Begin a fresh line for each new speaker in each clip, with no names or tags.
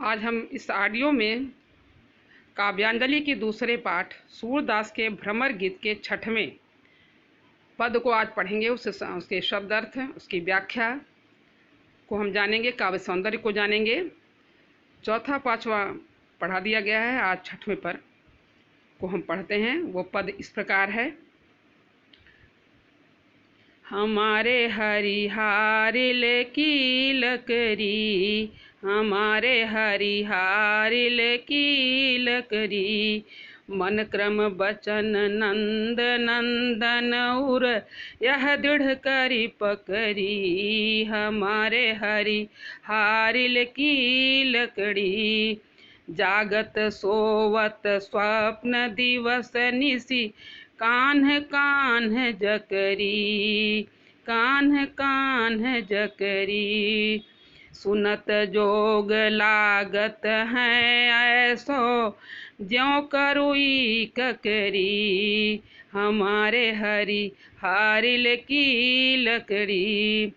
आज हम इस ऑडियो में काव्यांजलि के दूसरे पाठ सूरदास के भ्रमर गीत के 6वें पद को आज पढ़ेंगे। उसके शब्द अर्थ, उसकी व्याख्या को हम जानेंगे, काव्य सौंदर्य को जानेंगे। चौथा पांचवा पढ़ा दिया गया है, आज 6वें पद को हम पढ़ते हैं। वो पद इस प्रकार है। हमारे हरिहारिल की लकड़ी, हमारे हरिहारिल की लकड़ी, मन क्रम बचन नंद नंदन उर यह दृढ़ करी पकड़ी। हमारे हरिहारिल की लकड़ी, जागत सोवत स्वप्न दिवस निसी, कान्ह कान्ह जकरी, कान्ह कान्ह जकरी। सुनत जोग लागत है ऐसो, ज्यों करुई ककरी। हमारे हरिहारिल की लकड़ी,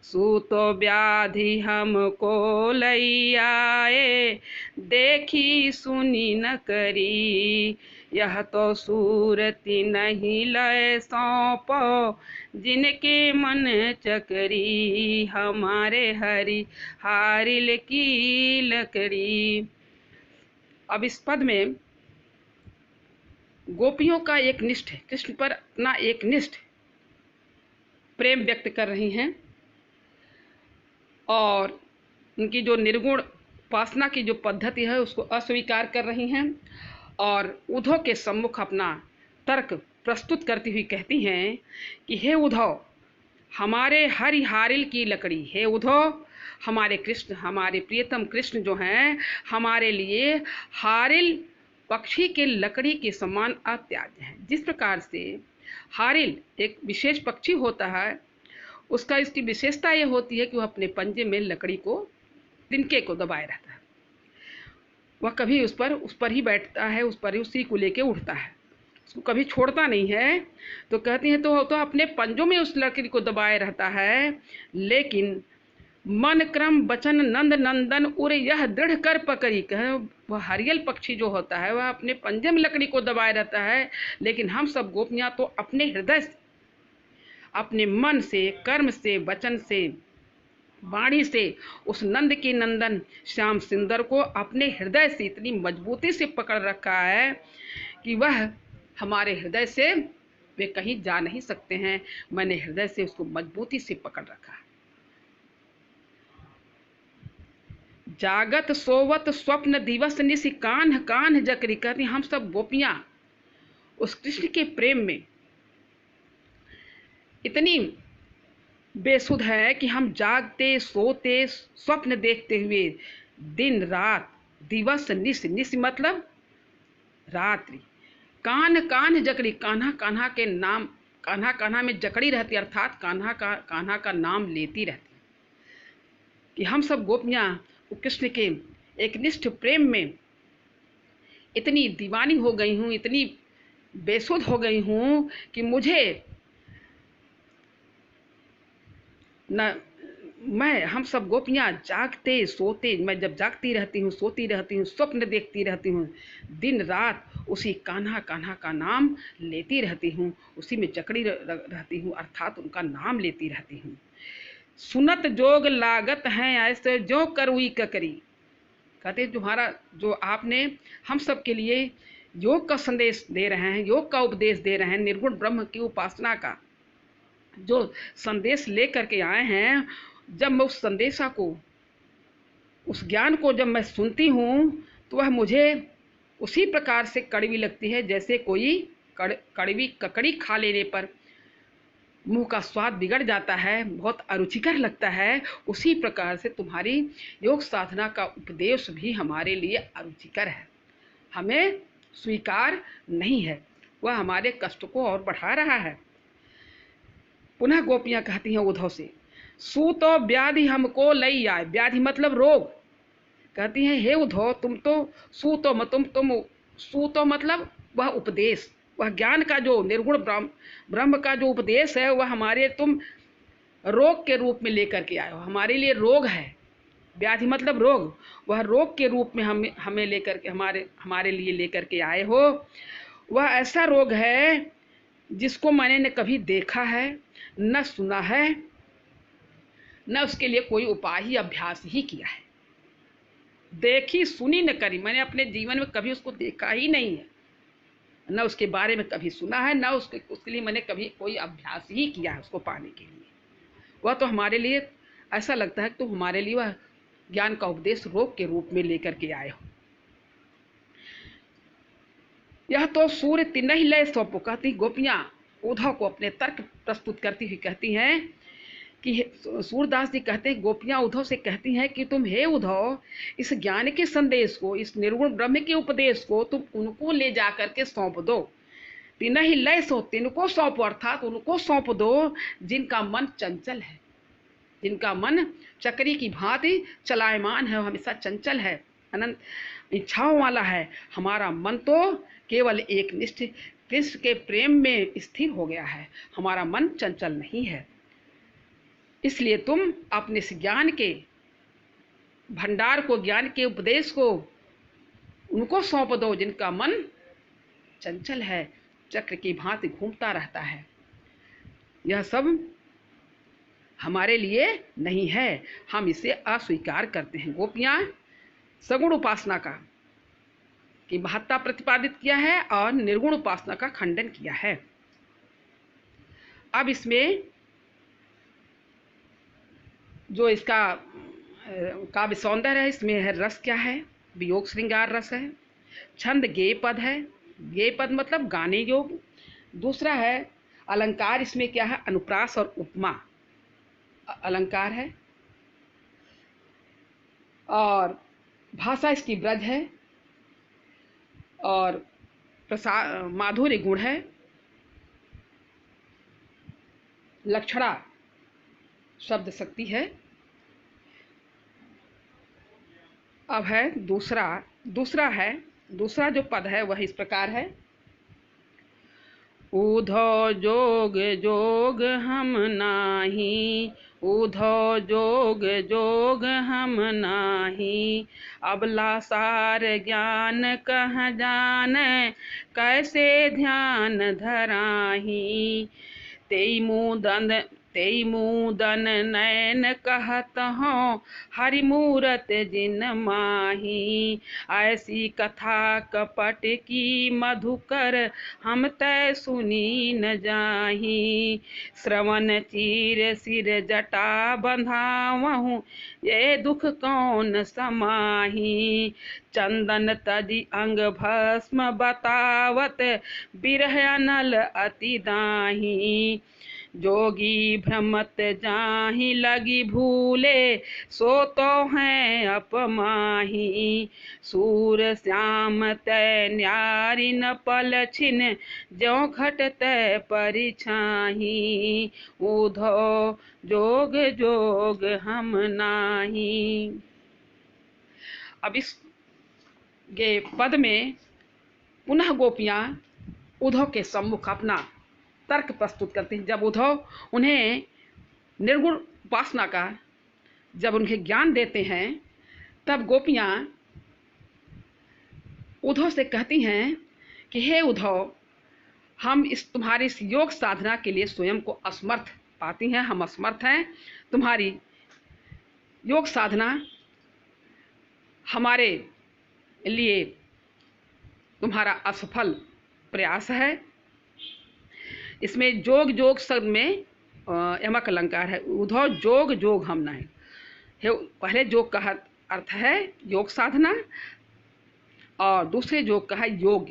सूतो व्याधि हमको लई आए, देखी सुनी न करी। यह तो सूरति नहीं लय सौंपो, जिनके मन चकरी। हमारे हरिहारिल की लकड़ी। अब इस पद में गोपियों का एक निष्ठ, कृष्ण पर अपना एक निष्ठ प्रेम व्यक्त कर रही हैं और उनकी जो निर्गुण उपासना की जो पद्धति है उसको अस्वीकार कर रही हैं और उद्धव के सम्मुख अपना तर्क प्रस्तुत करती हुई कहती हैं कि हे उद्धव, हमारे हरिहारिल की लकड़ी, हे उद्धव, हमारे कृष्ण, हमारे प्रियतम कृष्ण जो हैं, हमारे लिए हारिल पक्षी के लकड़ी के समान अत्याज्य हैं। जिस प्रकार से हारिल एक विशेष पक्षी होता है, उसका इसकी विशेषता ये होती है कि वह अपने पंजे में लकड़ी को, तिनके को दबाए रहता है। वह कभी उस पर ही बैठता है, उस पर ही उसी को लेके उठता है, उसको कभी छोड़ता नहीं है। तो कहती हैं तो अपने पंजों में उस लकड़ी को दबाए रहता है, लेकिन मन क्रम बचन नंद नंदन उर यह दृढ़ कर पकड़ी। कह वह हरियल पक्षी जो होता है वह अपने पंजे में लकड़ी को दबाए रहता है, लेकिन हम सब गोपियाँ तो अपने हृदय से, अपने मन से, कर्म से, वचन से, वाणी से उस नंद के नंदन श्याम सुंदर को अपने हृदय से इतनी मजबूती से पकड़ रखा है कि वह हमारे हृदय से वे कहीं जा नहीं सकते हैं। मैंने हृदय से उसको मजबूती से पकड़ रखा है। जागत सोवत स्वप्न दिवस निसी, कान्ह कान्ह जकरी। कहती हम सब गोपियां उस कृष्ण के प्रेम में इतनी बेसुध है कि हम जागते सोते स्वप्न देखते हुए दिन रात, दिवस निस, निस मतलब रात्रि, कान्ह कान्ह जकड़ी, कान्हा कान्हा के नाम, कान्हा कान्हा में जकड़ी रहती, अर्थात कान्हा का नाम लेती रहती। कि हम सब गोपियां कृष्ण के एक निष्ठ प्रेम में इतनी दीवानी हो गई हूँ, इतनी बेसुध हो गई हूँ कि मुझे न, हम सब गोपियाँ जागते सोते, मैं जब जागती रहती हूँ, सोती रहती हूँ, स्वप्न देखती रहती हूँ, दिन रात उसी कान्हा कान्हा का नाम लेती रहती हूँ, उसी में जकड़ी रहती हूँ, अर्थात उनका नाम लेती रहती हूँ। सुनत जोग लागत हैं ऐसे, जो करुई ककरी। कहते तुम्हारा जो आपने हम सब के लिए योग का संदेश दे रहे हैं, योग का उपदेश दे रहे हैं, निर्गुण ब्रह्म की उपासना का जो संदेश ले करके आए हैं, जब मैं उस संदेशा को, उस ज्ञान को जब मैं सुनती हूँ तो वह मुझे उसी प्रकार से कड़वी लगती है जैसे कोई कड़वी ककड़ी खा लेने पर मुंह का स्वाद बिगड़ जाता है, बहुत अरुचिकर लगता है। उसी प्रकार से तुम्हारी योग साधना का उपदेश भी हमारे लिए अरुचिकर है, हमें स्वीकार नहीं है, वह हमारे कष्ट को और बढ़ा रहा है। पुनः गोपियां कहती हैं उद्धव से, सूतो व्याधि हमको लई आए। व्याधि मतलब रोग। कहती हैं हे उद्धव, तुम तो सूतो मतलब वह उपदेश, वह ज्ञान का जो निर्गुण ब्रह्म का जो उपदेश है वह हमारे तुम रोग के रूप में लेकर के आए हो, हमारे लिए रोग है। व्याधि मतलब रोग, वह रोग के रूप में हमें लेकर के हमारे लिए लेकर के आए हो। वह ऐसा रोग है जिसको मैंने न कभी देखा है, न सुना है, न उसके लिए कोई उपाय ही अभ्यास ही किया है। देखी सुनी न करी, मैंने अपने जीवन में कभी उसको देखा ही नहीं है, न उसके बारे में कभी सुना है, न उसके लिए मैंने कभी कोई अभ्यास ही किया है उसको पाने के लिए। वह तो हमारे लिए ऐसा लगता है कि तो हमारे लिए वह ज्ञान का उपदेश रोग के रूप में लेकर के आए हो। यह तो सूर्य तिनहि लय सौंपो, कहती गोपियां उद्धव को अपने तर्क प्रस्तुत करती हुई कहती हैं कि सूरदास जी कहते हैं, गोपियां उद्धव से कहती हैं कि तुम हे उद्धव, इस ज्ञान के संदेश को, इस निर्गुण ब्रह्म के उपदेश को तुम उनको ले जा करके सौंप दो। तिनहि लय सो, तिनको सौंपो, अर्थात उनको सौंप दो जिनका मन चंचल है, जिनका मन चक्री की भांति चलायमान है, हमेशा चंचल है, अनंत इच्छाओं वाला है। हमारा मन तो केवल एक निष्ठ कृष्ण के प्रेम में स्थिर हो गया है, हमारा मन चंचल नहीं है। इसलिए तुम अपने इस ज्ञान के भंडार को, ज्ञान के उपदेश को उनको सौंप दो जिनका मन चंचल है, चक्र की भांति घूमता रहता है। यह सब हमारे लिए नहीं है, हम इसे अस्वीकार करते हैं। गोपियां सगुण उपासना का की महत्ता प्रतिपादित किया है और निर्गुण उपासना का खंडन किया है। अब इसमें जो इसका काव्य सौंदर्य है, इसमें है रस क्या है, वियोग श्रृंगार रस है, छंद गेय पद है, गेय पद मतलब गाने योग। दूसरा है अलंकार, इसमें क्या है, अनुप्रास और उपमा अलंकार है, और भाषा इसकी ब्रज है, और माधुर्य गुण है, लक्षणा शब्द शक्ति है। अब है दूसरा जो पद है वह इस प्रकार है, उधो जोग जोग हम नाही, उधो जोग जोग हम नाही, अबला सार ज्ञान कह जाने, कैसे ध्यान धराही, तेई मुदन नयन कहत हो, हरि मूरत जिन माही, ऐसी कथा कपट की मधुकर, हम तय सुनी न जाही, श्रवण चीर सिर जटा बंधावहूँ, ये दुख कौन समाही, चंदन तजी अंग भस्म बतावत, बिरह अनल अति दाही, जोगी भ्रमत जाहि लगी भूले, सो तो हैं अपमाही, सूर श्याम तय न्यारी न पल छिन, ज्यों घट तय परिछाही, उधो जोग जोग हम नाही। अब इस पद में पुनः गोपियां उद्धव के सम्मुख अपना तर्क प्रस्तुत करते हैं। जब उद्धव उन्हें निर्गुण उपासना का जब उन्हें ज्ञान देते हैं, तब गोपियां उद्धव से कहती हैं कि हे उद्धव, हम इस तुम्हारी इस योग साधना के लिए स्वयं को असमर्थ पाती हैं, हम असमर्थ हैं, तुम्हारी योग साधना हमारे लिए तुम्हारा असफल प्रयास है। इसमें जोग जोग शब्द में यमक अलंकार है, उद्धव जोग जोग हम नहीं है। पहले जोग का अर्थ है योग साधना, और दूसरे जोग का है योग,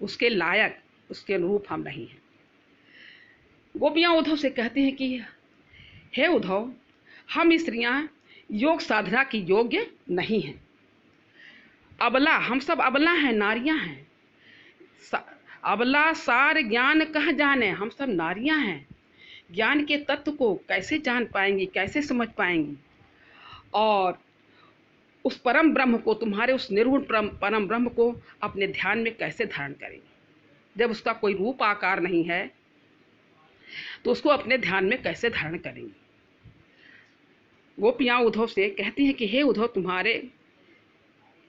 उसके लायक, उसके अनुरूप हम नहीं हैं। गोपियां उद्धव से कहती हैं कि हे उद्धव, हम स्त्रियां योग साधना की योग्य नहीं हैं, अबला, हम सब अबला हैं, नारियां हैं, अबला सार ज्ञान कह जाने, हम सब नारियां हैं, ज्ञान के तत्व को कैसे जान पाएंगी, कैसे समझ पाएंगी, और उस परम ब्रह्म को, तुम्हारे उस निर्गुण परम ब्रह्म को अपने ध्यान में कैसे धारण करेंगी। जब उसका कोई रूप आकार नहीं है तो उसको अपने ध्यान में कैसे धारण करेंगी। गोपियाँ उद्धव से कहती हैं कि हे उद्धव,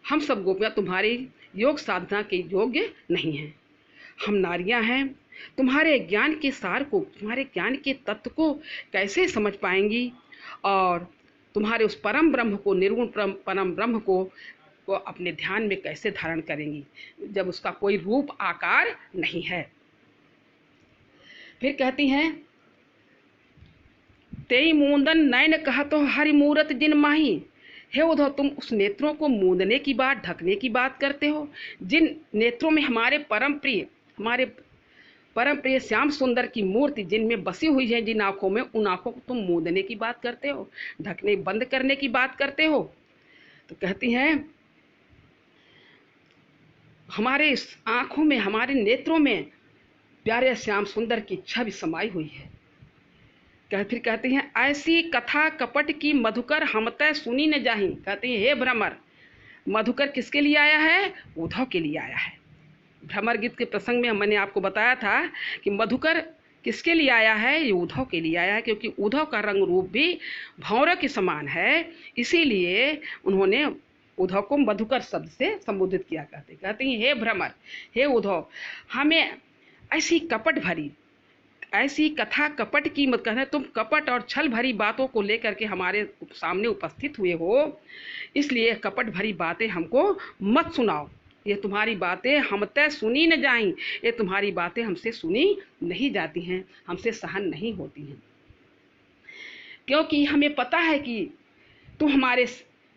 हम सब गोपियाँ तुम्हारी योग साधना के योग्य नहीं हैं। हम नारियां हैं, तुम्हारे ज्ञान के सार को, तुम्हारे ज्ञान के तत्व को कैसे समझ पाएंगी, और तुम्हारे उस परम ब्रह्म को, निर्गुण परम ब्रह्म को अपने ध्यान में कैसे धारण करेंगी, जब उसका कोई रूप आकार नहीं है। फिर कहती हैं, तेई मूंदन नयन कहतो हरि मूरत जिन माही। हे उद्धव, तुम उस नेत्रों को मूंदने की बात, ढकने की बात करते हो, जिन नेत्रों में हमारे परम प्रिय श्याम सुंदर की मूर्ति जिनमें बसी हुई है, जिन आंखों में, उन आंखों को तुम मूंदने की बात करते हो, ढकने बंद करने की बात करते हो। तो कहती हैं, हमारे इस आंखों में, हमारे नेत्रों में प्यारे श्याम सुंदर की छवि समाई हुई है। फिर कहती हैं, ऐसी कथा कपट की मधुकर हम तय सुनी न जाही। कहती हैं, हे भ्रमर, मधुकर किसके लिए आया है? उद्धव के लिए आया है। भ्रमर गीत के प्रसंग में मैंने आपको बताया था कि मधुकर किसके लिए आया है? ये उद्धव के लिए आया है, क्योंकि उद्धव का रंग रूप भी भौंरा के समान है, इसीलिए उन्होंने उद्धव को मधुकर शब्द से संबोधित किया। कहती हैं, हे भ्रमर, हे उद्धव, हमें ऐसी कथा कपट की मत कहना। तुम कपट और छल भरी बातों को लेकर के हमारे सामने उपस्थित हुए हो, इसलिए कपट भरी बातें हमको मत सुनाओ। ये तुम्हारी बातें हम तय सुनी न जाईं, ये तुम्हारी बातें हमसे सुनी नहीं जाती हैं, हमसे सहन नहीं होती हैं, क्योंकि हमें पता है कि तुम हमारे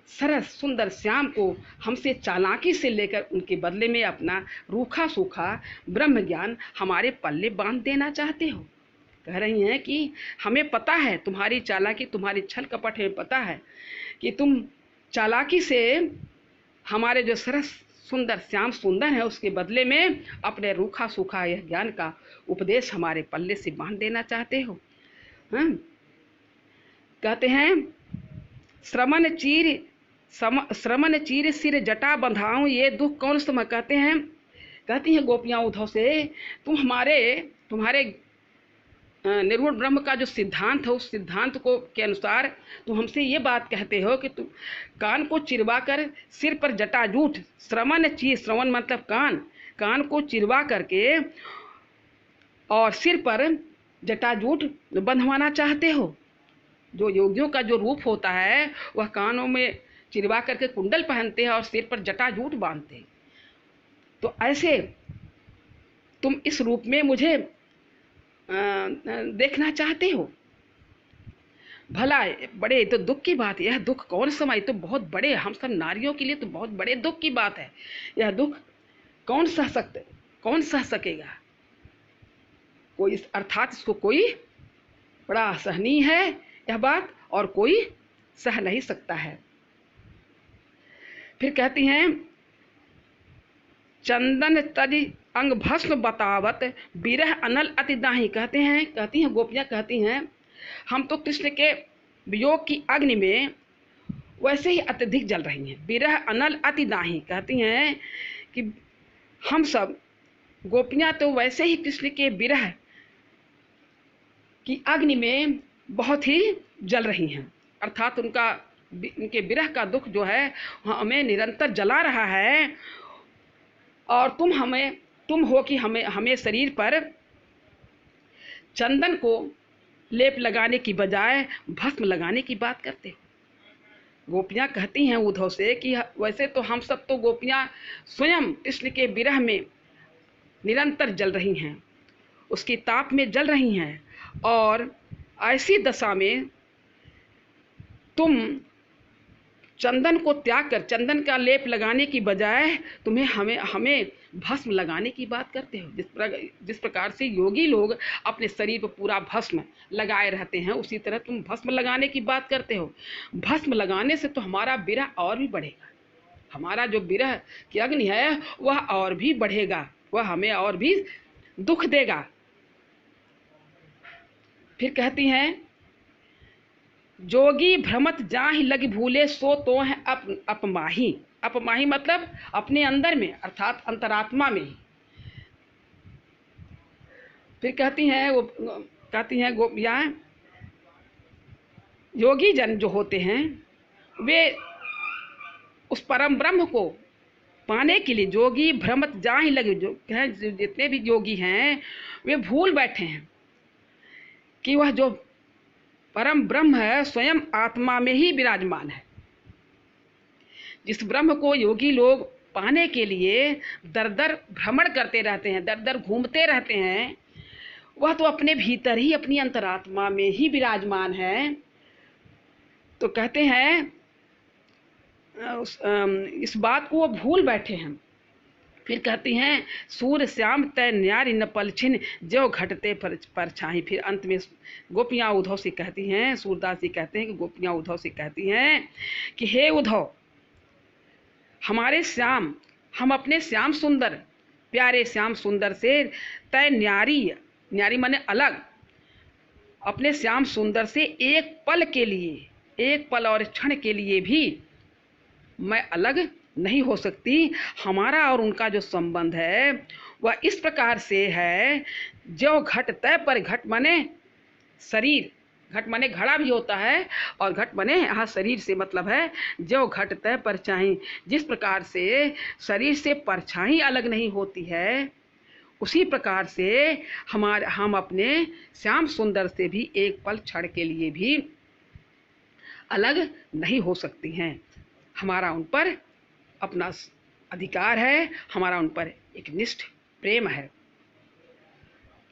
सरस सुंदर श्याम को हमसे चालाकी से लेकर उनके बदले में अपना रूखा सूखा ब्रह्म ज्ञान हमारे पल्ले बांध देना चाहते हो। कह रही हैं कि हमें पता है तुम्हारी चालाकी, तुम्हारी छल कपट है, पता है कि तुम चालाकी से हमारे जो सरस सुंदर श्याम सुंदर है, उसके बदले में अपने रूखा सूखा यह ज्ञान का उपदेश हमारे पल्ले से बांध देना चाहते हो। कहते हैं, श्रमण चीर सिर जटा बंधाऊं, ये दुख कौन सम। कहती हैं गोपियाँ उद्धव से, तुम्हारे निर्गुण ब्रह्म का जो सिद्धांत है, उस सिद्धांत को के अनुसार तुम हमसे ये बात कहते हो कि तुम कान को चिरवा कर सिर पर जटाजूट, श्रवण मतलब कान को चिरवा करके और सिर पर जटाजूट बंधवाना चाहते हो। जो योगियों का जो रूप होता है, वह कानों में चिरवा करके कुंडल पहनते हैं और सिर पर जटाजूट बांधते हैं। तो ऐसे तुम इस रूप में मुझे देखना चाहते हो। भला बड़े तो दुख की बात है, यह दुख कौन समाई, तो बहुत बड़े, हम सब नारियों के लिए तो बहुत बड़े दुख की बात है। यह दुख कौन सह सकेगा? कोई, अर्थात इसको कोई बड़ा असहनीय है यह बात, और कोई सह नहीं सकता है। फिर कहती हैं, चंदन तज अंग भस्म बतावत बिरह अनल अति दाही। कहती हैं गोपियाँ कहती हैं, हम तो कृष्ण के वियोग की अग्नि में वैसे ही अत्यधिक जल रही हैं। बिरह अनल अति दाही, कहती हैं कि हम सब गोपियाँ तो वैसे ही कृष्ण के विरह की अग्नि में बहुत ही जल रही हैं, अर्थात उनके विरह का दुख जो है हमें निरंतर जला रहा है, और तुम हो कि हमें शरीर पर चंदन को लेप लगाने की बजाय भस्म लगाने की बात करते हो। गोपियाँ कहती हैं उद्धव से कि वैसे तो हम सब तो गोपियाँ स्वयं कृष्ण के विरह में निरंतर जल रही हैं, उसकी ताप में जल रही हैं, और ऐसी दशा में तुम चंदन को त्याग कर चंदन का लेप लगाने की बजाय तुम्हें हमें भस्म लगाने की बात करते हो। जिस प्रकार से योगी लोग अपने शरीर पर पूरा भस्म लगाए रहते हैं, उसी तरह तुम भस्म लगाने की बात करते हो। भस्म लगाने से तो हमारा विरह और भी बढ़ेगा, हमारा जो विरह की अग्नि है वह और भी बढ़ेगा, वह हमें और भी दुख देगा। फिर कहती हैं, जोगी भ्रमत जाहि लग भूले सो तो है अपमाही। अपमाही मतलब अपने अंदर में, अर्थात अंतरात्मा में। फिर कहती हैं गोपियाँ, योगी जन जो होते हैं वे उस परम ब्रह्म को पाने के लिए, जोगी भ्रमत जाहि लगे, जो हैं जितने भी योगी हैं वे भूल बैठे हैं कि वह जो परम ब्रह्म है स्वयं आत्मा में ही विराजमान है। जिस ब्रह्म को योगी लोग पाने के लिए दर दर भ्रमण करते रहते हैं, दर दर घूमते रहते हैं, वह तो अपने भीतर ही अपनी अंतरात्मा में ही विराजमान है। तो कहते हैं इस बात को वो भूल बैठे हैं। फिर कहती हैं सूर्य श्याम तय न्यारी न पलछिन जो घटते पर छाई। फिर अंत में गोपियाँ उद्धव से कहती हैं, सूरदास जी कहते हैं कि गोपियाँ उद्धव से कहती हैं कि हे उद्धव, हमारे श्याम, हम अपने श्याम सुंदर, प्यारे श्याम सुंदर से तय न्यारी, न्यारी माने अलग, अपने श्याम सुंदर से एक पल के लिए, एक पल और क्षण के लिए भी मैं अलग नहीं हो सकती। हमारा और उनका जो संबंध है वह इस प्रकार से है, जो घट तय पर, घट माने शरीर, घट माने घड़ा भी होता है, और घट माने यहाँ शरीर से मतलब है जो घट तय परछाई। जिस प्रकार से शरीर से परछाई अलग नहीं होती है, उसी प्रकार से हम अपने श्याम सुंदर से भी एक पल क्षण के लिए भी अलग नहीं हो सकती हैं। हमारा उन पर अपना अधिकार है, हमारा उन पर एक निष्ठ प्रेम है।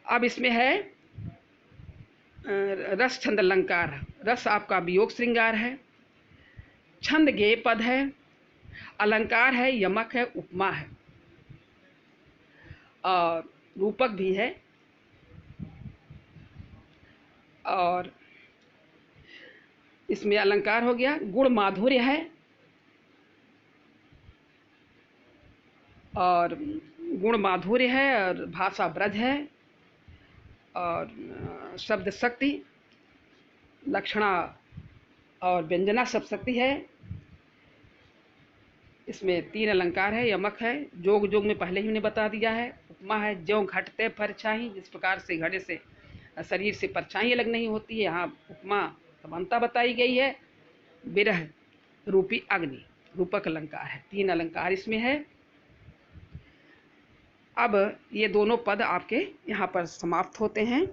अब इसमें है रस छंद अलंकार। रस आपका वियोग श्रृंगार है, छंद गेय पद है, अलंकार है, यमक है, उपमा है, और रूपक भी है, और इसमें अलंकार हो गया, गुण माधुर्य है, और गुण माधुर्य है, और भाषा ब्रज है, और शब्द शक्ति, लक्षणा और व्यंजना सब शक्ति है। इसमें 3 अलंकार है, यमक है, जोग जोग में पहले ही उन्हें बता दिया है, उपमा है, ज्यों घटते परछाई, जिस प्रकार से घड़े से शरीर से परछाई अलग नहीं होती है, यहाँ उपमा समानता बताई गई है। विरह रूपी अग्नि, रूपक अलंकार है, 3 अलंकार इसमें है। अब ये दोनों पद आपके यहाँ पर समाप्त होते हैं।